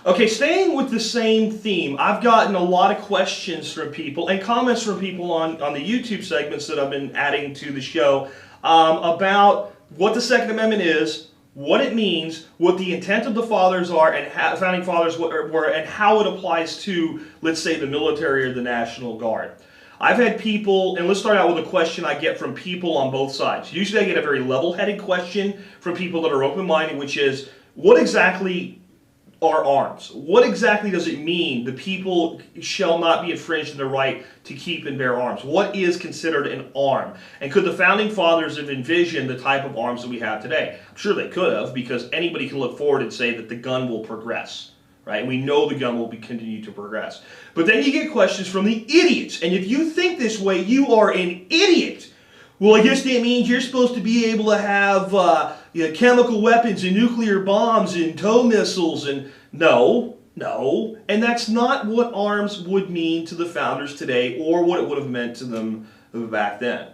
Okay, staying with the same theme, I've gotten a lot of questions from people and comments from people on the YouTube segments that I've been adding to the show about what the Second Amendment is, what it means, what the intent of the fathers are, and how, founding fathers were, and how it applies to, let's say, the military or the National Guard. I've had people, and let's start out with a question I get from people on both sides. Usually I get a very level-headed question from people that are open-minded, which is, what exactly are arms? What exactly does it mean the people shall not be infringed in their right to keep and bear arms? What is considered an arm? And could the founding fathers have envisioned the type of arms that we have today? I'm sure they could have, because anybody can look forward and say that the gun will progress, right? And we know the gun will continue to progress. But then you get questions from the idiots. And if you think this way, you are an idiot. Well, I guess that means you're supposed to be able to have chemical weapons and nuclear bombs and tow missiles and... No. And that's not what arms would mean to the founders today or what it would have meant to them back then.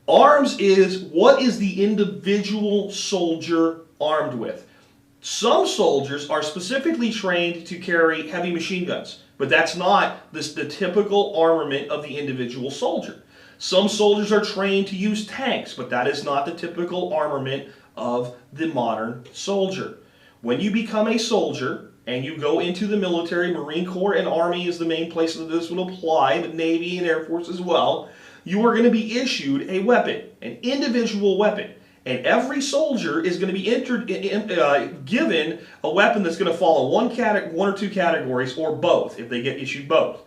Arms is what is the individual soldier armed with. Some soldiers are specifically trained to carry heavy machine guns, but that's not the typical armament of the individual soldier. Some soldiers are trained to use tanks, but that is not the typical armament of the modern soldier. When you become a soldier and you go into the military, Marine Corps and Army is the main place that this would apply, but Navy and Air Force as well, you are going to be issued a weapon, an individual weapon. And every soldier is going to be given a weapon that's going to fall in one or two categories, or both, if they get issued both.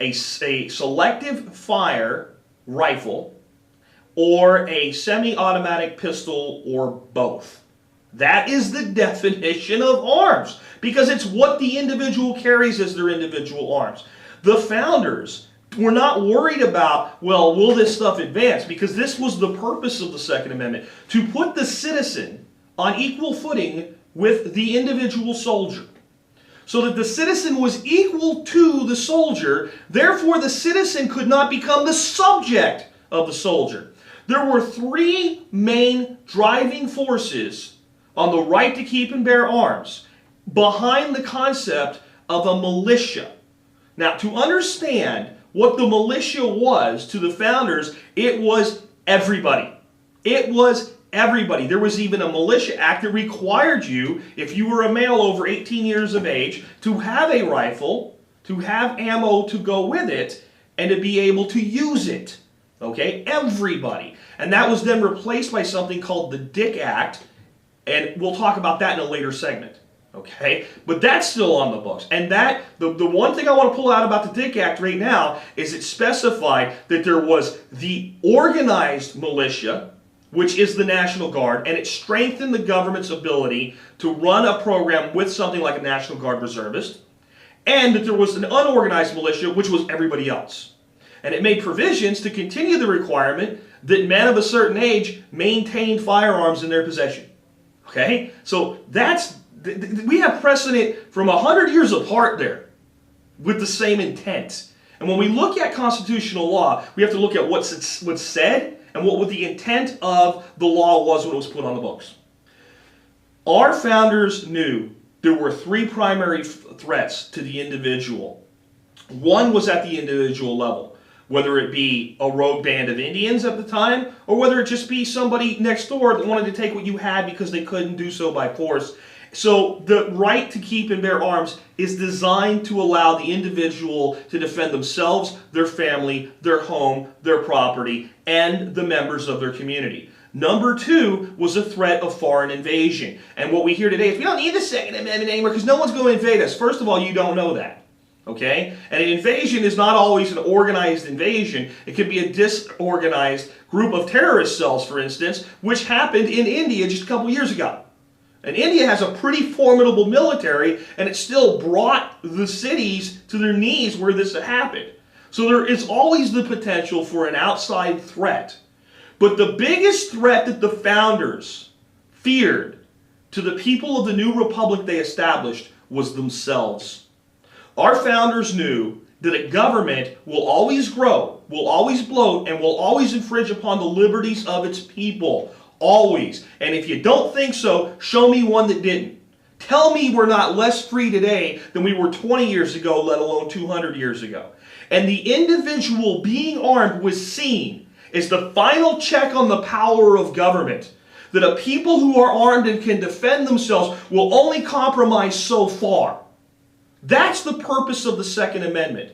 A selective fire rifle, or a semi-automatic pistol, or both. That is the definition of arms, because it's what the individual carries as their individual arms. The founders were not worried about, well, will this stuff advance? Because this was the purpose of the Second Amendment, to put the citizen on equal footing with the individual soldier. So that the citizen was equal to the soldier, therefore the citizen could not become the subject of the soldier. There were three main driving forces on the right to keep and bear arms behind the concept of a militia. Now, to understand what the militia was to the founders, it was everybody. It was everybody. There was even a militia act that required you, if you were a male over 18 years of age, to have a rifle, to have ammo to go with it, and to be able to use it. Okay? Everybody. And that was then replaced by something called the Dick Act, and we'll talk about that in a later segment. Okay? But that's still on the books. And that, the one thing I want to pull out about the Dick Act right now is it specified that there was the organized militia, which is the National Guard, and it strengthened the government's ability to run a program with something like a National Guard reservist, and that there was an unorganized militia, which was everybody else. And it made provisions to continue the requirement that men of a certain age maintain firearms in their possession. Okay? So we have precedent from 100 years apart there with the same intent. And when we look at constitutional law, we have to look at what's said and what the intent of the law was when it was put on the books. Our founders knew there were three primary threats to the individual. One was at the individual level, whether it be a rogue band of Indians at the time, or whether it just be somebody next door that wanted to take what you had because they couldn't do so by force. So the right to keep and bear arms is designed to allow the individual to defend themselves, their family, their home, their property, and the members of their community. Number two was a threat of foreign invasion. And what we hear today is we don't need the Second Amendment anymore because no one's going to invade us. First of all, you don't know that. Okay? And an invasion is not always an organized invasion. It could be a disorganized group of terrorist cells, for instance, which happened in India just a couple years ago. And India has a pretty formidable military, and it still brought the cities to their knees where this happened. So there is always the potential for an outside threat. But the biggest threat that the founders feared to the people of the new republic they established was themselves. Our founders knew that a government will always grow, will always bloat, and will always infringe upon the liberties of its people. Always. And if you don't think so, show me one that didn't. Tell me we're not less free today than we were 20 years ago, let alone 200 years ago. And the individual being armed was seen as the final check on the power of government. That a people who are armed and can defend themselves will only compromise so far. That's the purpose of the Second Amendment.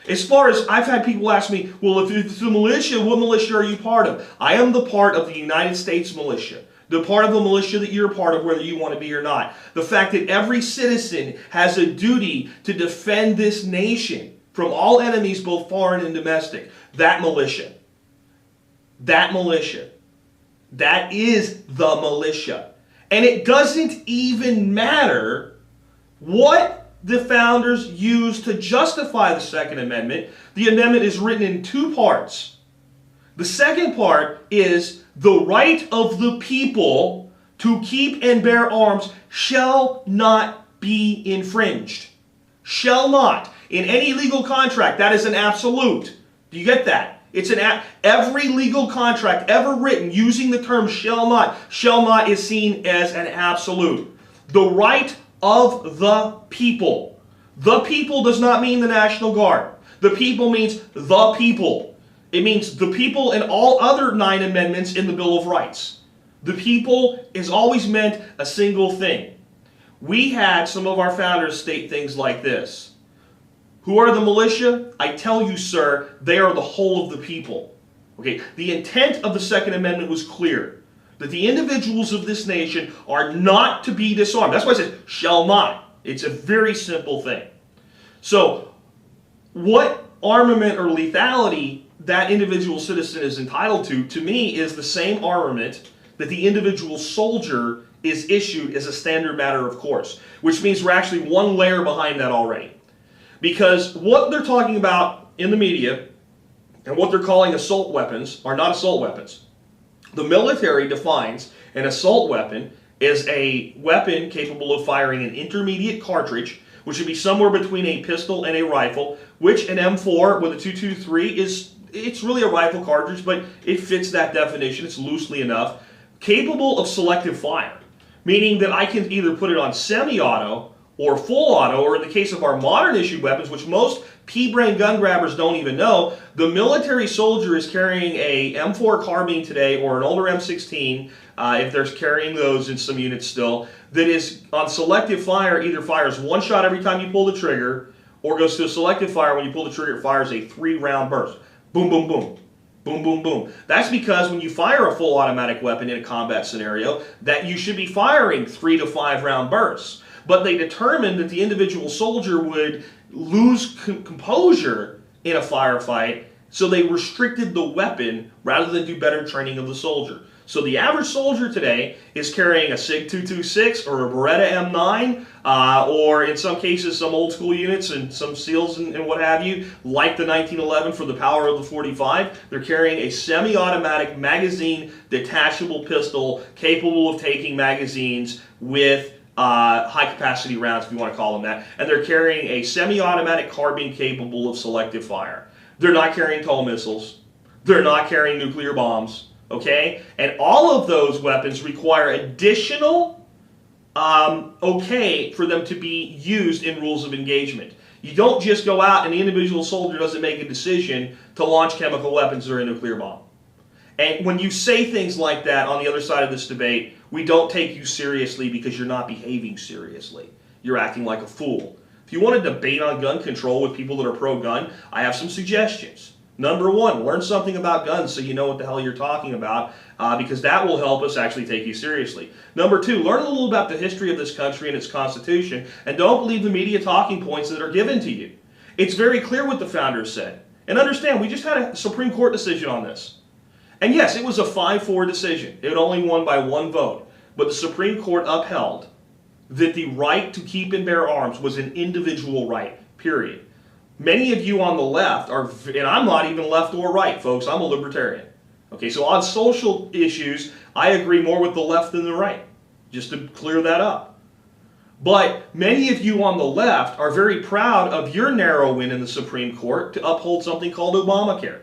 As far as I've had people ask me, well, if it's the militia, what militia are you part of? I am the part of the United States militia. The part of the militia that you're a part of, whether you want to be or not. The fact that every citizen has a duty to defend this nation from all enemies, both foreign and domestic. That militia. That militia. That is the militia. And it doesn't even matter what the founders used to justify the Second Amendment. The amendment is written in two parts. The second part is the right of the people to keep and bear arms shall not be infringed. Shall not. In any legal contract, that is an absolute. Do you get that? It's every legal contract ever written using the term shall not is seen as an absolute. The right of the people. The people does not mean the National Guard. The people means the people. It means the people and all other 9 amendments in the Bill of Rights. The people is always meant a single thing. We had some of our founders state things like this. Who are the militia? I tell you, sir, they are the whole of the people. Okay, the intent of the Second Amendment was clear. That the individuals of this nation are not to be disarmed. That's why it says, shall not. It's a very simple thing. So, what armament or lethality that individual citizen is entitled to me, is the same armament that the individual soldier is issued as a standard matter of course. Which means we're actually one layer behind that already. Because what they're talking about in the media and what they're calling assault weapons are not assault weapons. The military defines an assault weapon as a weapon capable of firing an intermediate cartridge, which would be somewhere between a pistol and a rifle, which an M4 with a 223 it's really a rifle cartridge, but it fits that definition. It's loosely enough. Capable of selective fire, meaning that I can either put it on semi-auto or full auto, or in the case of our modern issued weapons, which most pea-brain gun grabbers don't even know, the military soldier is carrying a M4 carbine today, or an older M16, if they're carrying those in some units still, that is on selective fire, either fires one shot every time you pull the trigger, or goes to a selective fire. When you pull the trigger, it fires a 3-round burst. Boom, boom, boom. Boom, boom, boom. That's because when you fire a full automatic weapon in a combat scenario, that you should be firing 3 to 5 round bursts. But they determined that the individual soldier would lose composure in a firefight, so they restricted the weapon rather than do better training of the soldier. So the average soldier today is carrying a SIG 226 or a Beretta M9, or in some cases some old school units and some SEALs and what have you, like the 1911 for the power of the 45. They're carrying a semi-automatic magazine detachable pistol capable of taking magazines with high-capacity rounds, if you want to call them that, and they're carrying a semi-automatic carbine capable of selective fire. They're not carrying TOW missiles. They're not carrying nuclear bombs, okay? And all of those weapons require additional okay for them to be used in rules of engagement. You don't just go out and the individual soldier doesn't make a decision to launch chemical weapons or a nuclear bomb. And when you say things like that on the other side of this debate, we don't take you seriously because you're not behaving seriously. You're acting like a fool. If you want to debate on gun control with people that are pro-gun, I have some suggestions. Number one, learn something about guns so you know what the hell you're talking about, because that will help us actually take you seriously. Number two, learn a little about the history of this country and its Constitution, and don't believe the media talking points that are given to you. It's very clear what the founders said. And understand, we just had a Supreme Court decision on this. And yes, it was a 5-4 decision. It only won by 1 vote. But the Supreme Court upheld that the right to keep and bear arms was an individual right, period. Many of you on the left are, and I'm not even left or right, folks, I'm a libertarian. Okay, so on social issues, I agree more with the left than the right, just to clear that up. But many of you on the left are very proud of your narrow win in the Supreme Court to uphold something called Obamacare.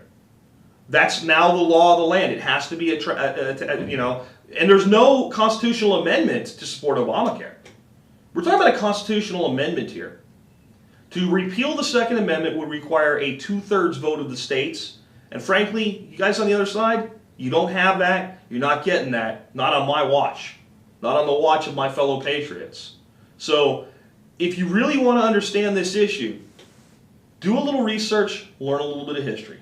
That's now the law of the land. It has to be and there's no constitutional amendment to support Obamacare. We're talking about a constitutional amendment here. To repeal the Second Amendment would require a 2/3 vote of the states. And frankly, you guys on the other side, you don't have that. You're not getting that. Not on my watch. Not on the watch of my fellow patriots. So, if you really want to understand this issue, do a little research, learn a little bit of history.